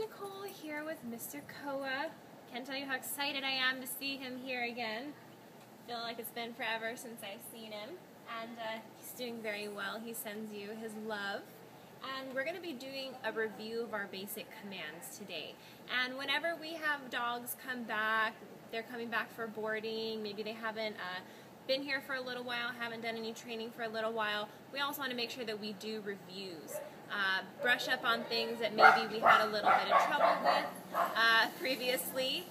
Nicole here with Mr. Koa. Can't tell you how excited I am to see him here again. Feel like it's been forever since I've seen him. And he's doing very well. He sends you his love. And we're going to be doing a review of our basic commands today. And whenever we have dogs come back, they're coming back for boarding, maybe they haven't been here for a little while, haven't done any training for a little while, we also want to make sure that we do reviews. Brush up on things that maybe we had a little bit of trouble with previously.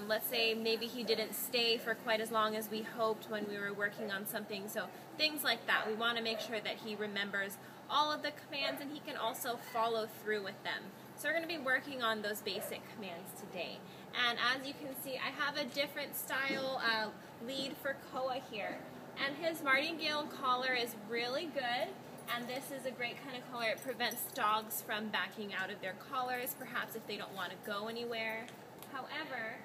Let's say maybe he didn't stay for quite as long as we hoped when we were working on something. So things like that. We want to make sure that he remembers all of the commands and he can also follow through with them. So we're going to be working on those basic commands today. And as you can see, I have a different style lead for Koa here. And his martingale collar is really good. And this is a great kind of collar. It prevents dogs from backing out of their collars, perhaps if they don't want to go anywhere. However,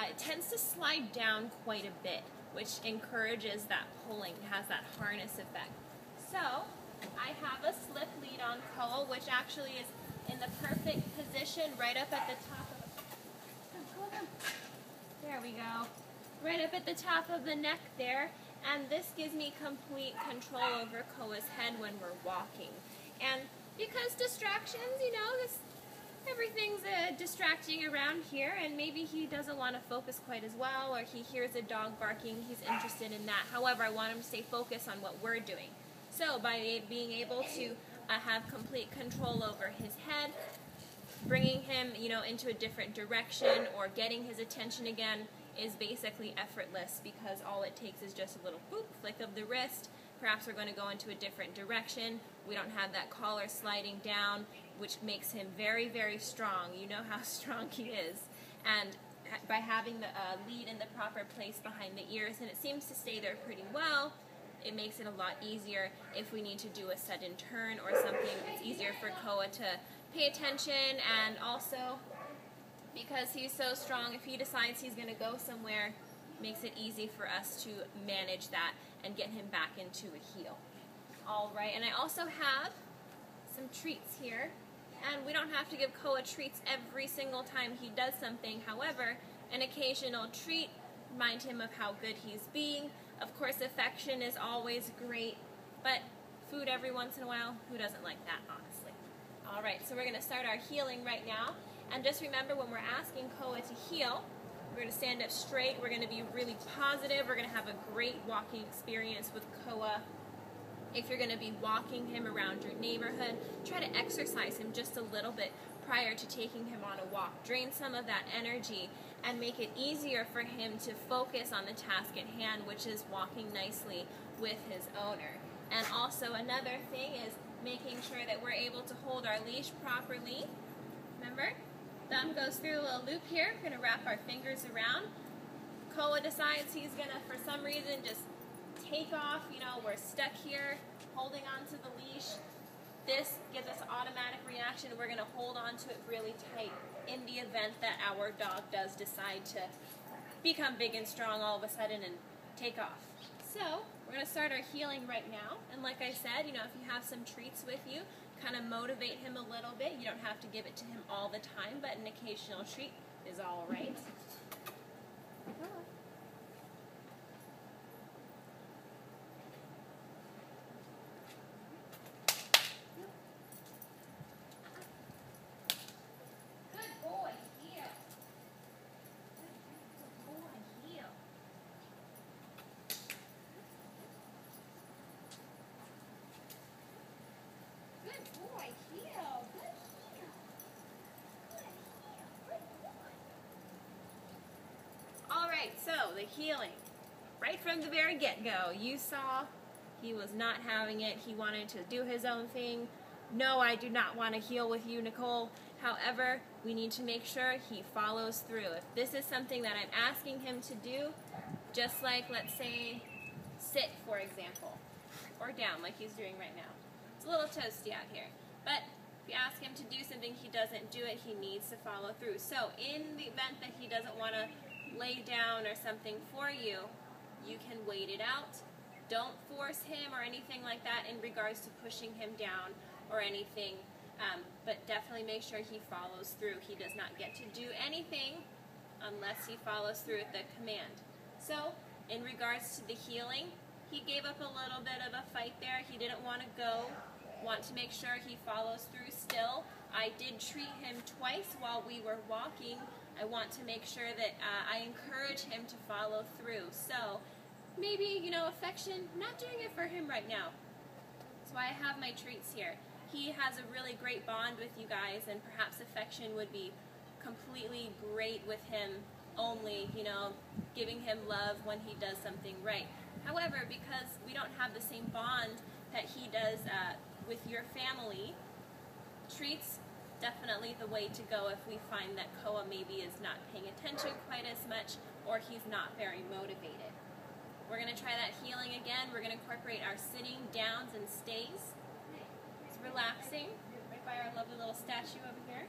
it tends to slide down quite a bit, which encourages that pulling, has that harness effect. So, I have a slip lead on Koa, which actually is in the perfect position right up at the top of, there we go, right up at the top of the neck there. And this gives me complete control over Koa's head when we're walking. And because distractions, you know, everything's distracting around here, and maybe he doesn't want to focus quite as well, or he hears a dog barking, he's interested in that. However, I want him to stay focused on what we're doing. So by being able to have complete control over his head, bringing him, you know, into a different direction or getting his attention again is basically effortless, because all it takes is just a little boop, flick of the wrist. Perhaps we're going to go into a different direction. We don't have that collar sliding down, which makes him very, very strong. You know how strong he is. And by having the lead in the proper place behind the ears, and it seems to stay there pretty well, it makes it a lot easier if we need to do a sudden turn or something. It's easier for Koa to pay attention, and also because he's so strong, if he decides he's going to go somewhere, makes it easy for us to manage that and get him back into a heel. Alright, and I also have some treats here. And we don't have to give Koa treats every single time he does something. However, an occasional treat, remind him of how good he's being. Of course, affection is always great, but food every once in a while, who doesn't like that, honestly? Alright, so we're going to start our heeling right now. And just remember, when we're asking Koa to heel, we're going to stand up straight, we're going to be really positive, we're going to have a great walking experience with Koa. If you're going to be walking him around your neighborhood, try to exercise him just a little bit prior to taking him on a walk. Drain some of that energy and make it easier for him to focus on the task at hand, which is walking nicely with his owner. And also another thing is making sure that we're able to hold our leash properly. Remember? Thumb goes through a little loop here. We're going to wrap our fingers around. Koa decides he's going to, for some reason, just take off. You know, we're stuck here holding on to the leash. This gives us an automatic reaction. We're going to hold on to it really tight in the event that our dog does decide to become big and strong all of a sudden and take off. So we're going to start our heeling right now. And like I said, you know, if you have some treats with you, kind of motivate him a little bit. You don't have to give it to him all the time, but an occasional treat is all right. So, the heeling. Right from the very get-go, you saw he was not having it. He wanted to do his own thing. No, I do not want to heel with you, Nicole. However, we need to make sure he follows through. If this is something that I'm asking him to do, just like, let's say, sit, for example, or down like he's doing right now. It's a little toasty out here. But if you ask him to do something, he doesn't do it, he needs to follow through. So, in the event that he doesn't want to lay down or something for you, you can wait it out. Don't force him or anything like that in regards to pushing him down or anything. but definitely make sure he follows through. He does not get to do anything unless he follows through with the command. So, in regards to the healing, he gave up a little bit of a fight there. He didn't want to go. Want to make sure he follows through still. I did treat him twice while we were walking. I want to make sure that I encourage him to follow through. So, maybe, affection, not doing it for him right now. That's why I have my treats here. He has a really great bond with you guys, and perhaps affection would be completely great with him, only, giving him love when he does something right. However, because we don't have the same bond that he does with your family, treats definitely the way to go if we find that Koa maybe is not paying attention quite as much, or he's not very motivated. We're going to try that healing again. We're going to incorporate our sitting, downs, and stays. It's relaxing, right by our lovely little statue over here.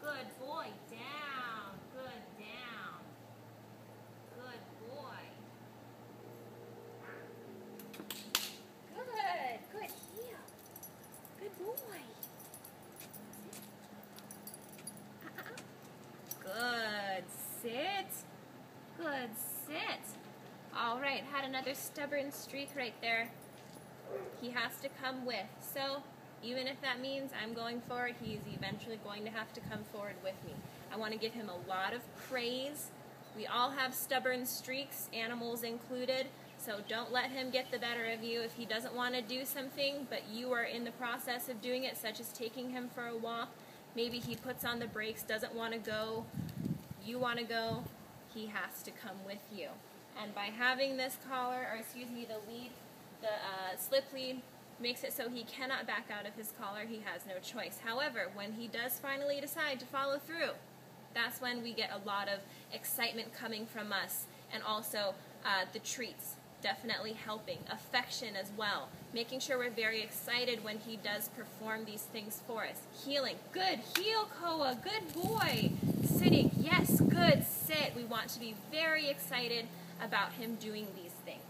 Good boy, down. Good, down. Good boy. Good, good heel. Good boy. Good, sit. Good, sit. All right, had another stubborn streak right there. He has to come with. So, even if that means I'm going forward, he's eventually going to have to come forward with me. I want to give him a lot of praise. We all have stubborn streaks, animals included, so don't let him get the better of you if he doesn't want to do something, but you are in the process of doing it, such as taking him for a walk. Maybe he puts on the brakes, doesn't want to go, you want to go, he has to come with you. And by having this collar, or excuse me, the lead, the slip lead, makes it so he cannot back out of his collar. He has no choice. However, when he does finally decide to follow through, that's when we get a lot of excitement coming from us, and also the treats definitely helping. Affection as well. Making sure we're very excited when he does perform these things for us. Healing. Good. Heel, Koa. Good boy. Sitting. Yes. Good. Sit. We want to be very excited about him doing these things.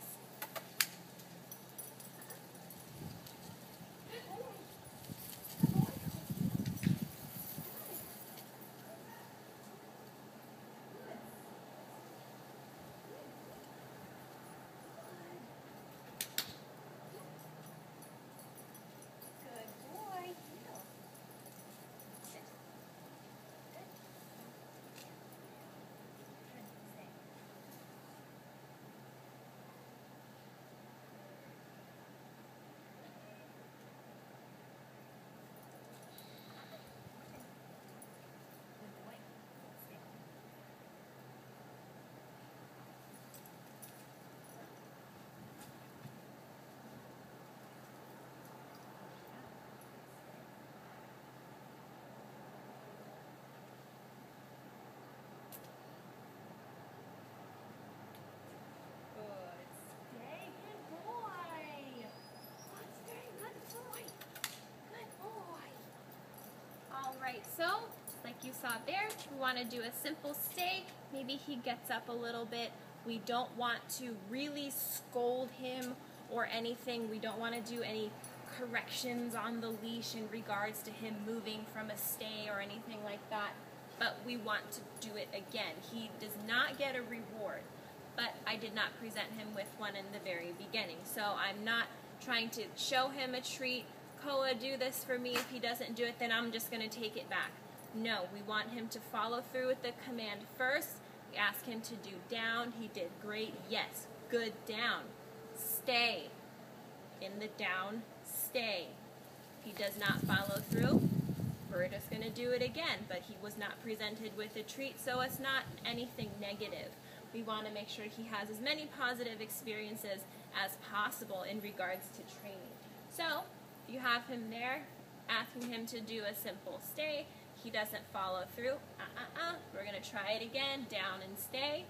Alright, so, like you saw there, we want to do a simple stay. Maybe he gets up a little bit. We don't want to really scold him or anything. We don't want to do any corrections on the leash in regards to him moving from a stay or anything like that. But we want to do it again. He does not get a reward, but I did not present him with one in the very beginning. So I'm not trying to show him a treat. Koa, do this for me. If he doesn't do it, then I'm just going to take it back. No, we want him to follow through with the command first. We ask him to do down. He did great. Yes, good down. Stay. In the down, stay. If he does not follow through, we're just going to do it again. But he was not presented with a treat, so it's not anything negative. We want to make sure he has as many positive experiences as possible in regards to training. So, you have him there. asking him to do a simple stay. He doesn't follow through. We're going to try it again. Down and stay.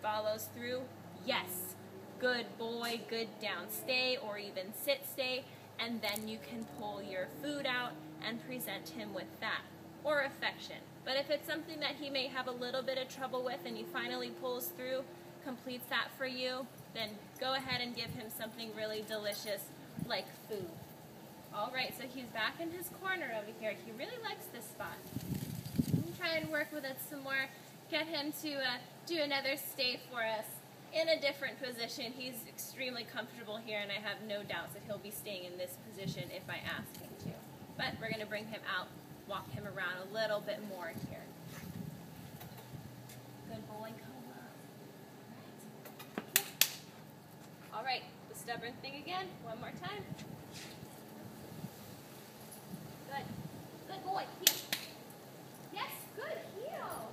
Follows through. Yes. Good boy, good down stay, or even sit stay. And then you can pull your food out and present him with that, or affection. But if it's something that he may have a little bit of trouble with and he finally pulls through, completes that for you, then go ahead and give him something really delicious like food. All right, so he's back in his corner over here. He really likes this spot. Try and work with it some more. Get him to do another stay for us in a different position. He's extremely comfortable here, and I have no doubts that he'll be staying in this position if I ask him to. But we're going to bring him out, walk him around a little bit more here. Good boy, Koa. All right, the stubborn thing again. One more time. Good. Good boy. Heel. Yes, good heel.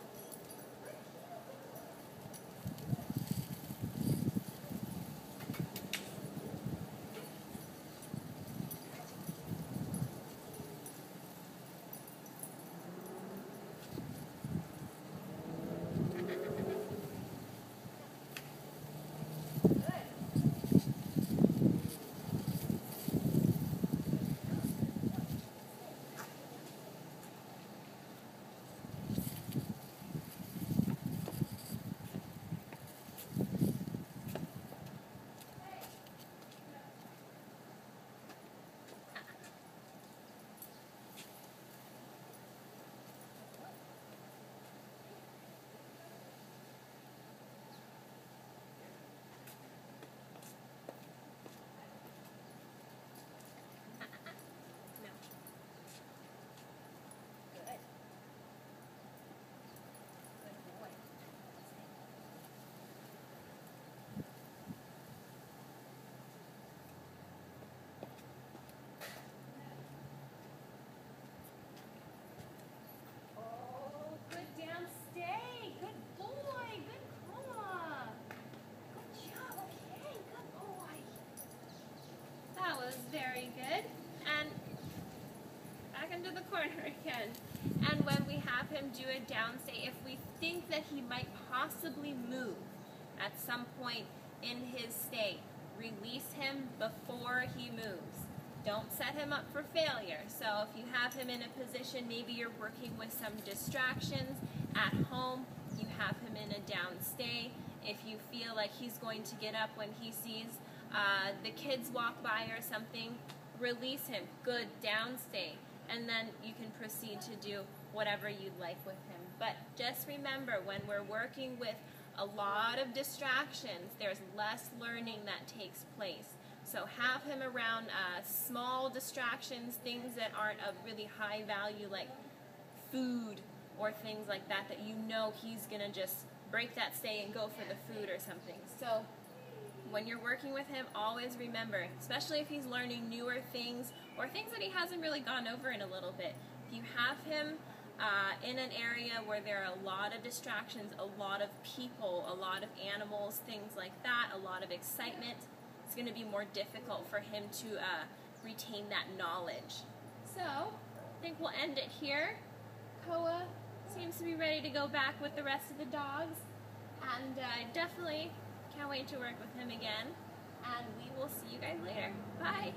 Very good. And back into the corner again. And when we have him do a down stay, if we think that he might possibly move at some point in his stay, release him before he moves. Don't set him up for failure. So if you have him in a position, maybe you're working with some distractions at home, you have him in a down stay. If you feel like he's going to get up when he sees the kids walk by or something, release him. Good down stay. And then you can proceed to do whatever you'd like with him. But just remember, when we're working with a lot of distractions, there's less learning that takes place. So have him around small distractions, things that aren't of really high value, like food or things like that, that you know he's going to just break that stay and go for the food or something. So when you're working with him, always remember, especially if he's learning newer things or things that he hasn't really gone over in a little bit, if you have him in an area where there are a lot of distractions, a lot of people, a lot of animals, things like that, a lot of excitement, it's going to be more difficult for him to retain that knowledge. So I think we'll end it here. Koa seems to be ready to go back with the rest of the dogs, and definitely can't wait to work with him again, and we will see you guys later. Bye!